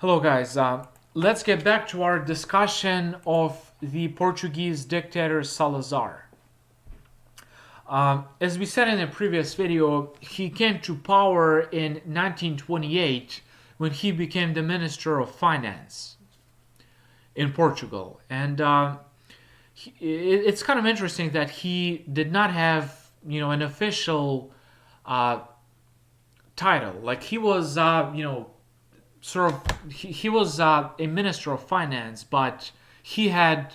Hello, guys. Let's get back to our discussion of the Portuguese dictator Salazar. As we said in a previous video, he came to power in 1928 when he became the Minister of Finance in Portugal. And it's kind of interesting that he did not have, an official title. Like he was, he was a minister of finance, but he had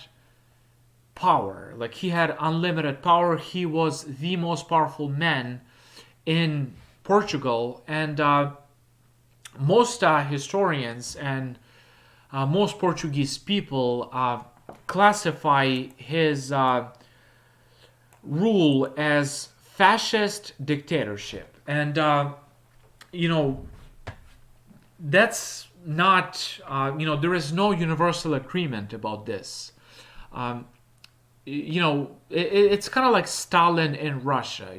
power. Like he had unlimited power. He was the most powerful man in Portugal, and most historians and most Portuguese people classify his rule as fascist dictatorship, and you know that's not, there is no universal agreement about this. Um, it's kind of like Stalin in Russia.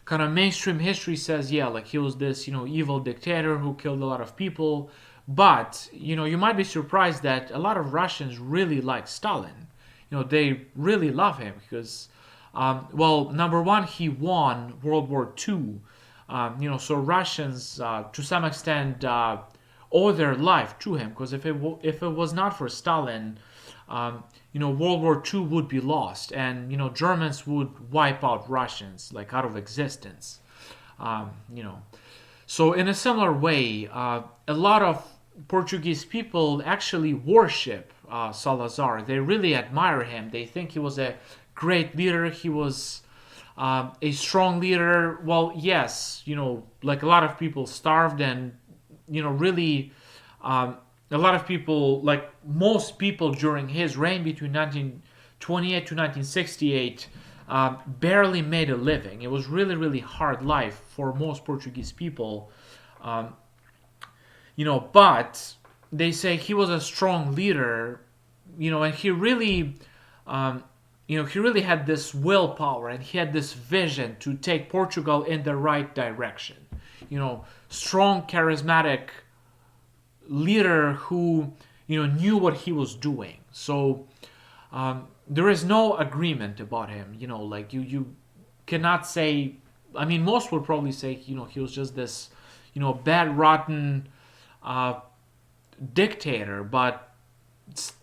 Kind of mainstream history says, yeah, like he was this, evil dictator who killed a lot of people. But, you might be surprised that a lot of Russians really like Stalin. They really love him because, well, number one, he won World War II. So Russians, to some extent, owe their life to him, because if it was not for Stalin, World War II would be lost, and Germans would wipe out Russians like out of existence. Um, you know, so in a similar way, a lot of Portuguese people actually worship Salazar. They really admire him. They think he was a great leader. He was a strong leader. Well, yes, like a lot of people starved, and really, a lot of people, like most people during his reign between 1928 to 1968, barely made a living. It was really, really hard life for most Portuguese people. Um, but they say he was a strong leader, and he really, he really had this willpower, and he had this vision to take Portugal in the right direction. Strong, charismatic leader who knew what he was doing. So there is no agreement about him. Like you cannot say. I mean, most would probably say he was just this bad, rotten dictator, but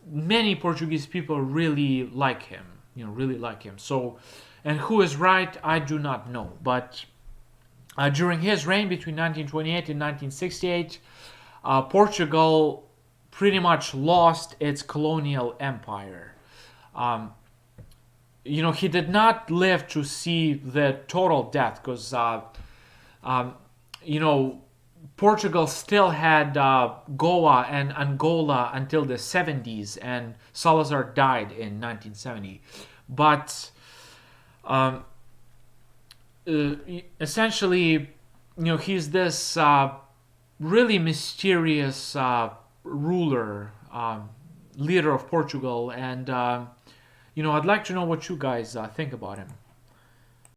many Portuguese people really like him. Really like him. So, and who is right, I do not know. But during his reign between 1928 and 1968, Portugal pretty much lost its colonial empire. Um, he did not live to see the total death, because, you know, Portugal still had Goa and Angola until the 70s, and Salazar died in 1970. But um, essentially, he's this really mysterious ruler, leader of Portugal, and I'd like to know what you guys think about him.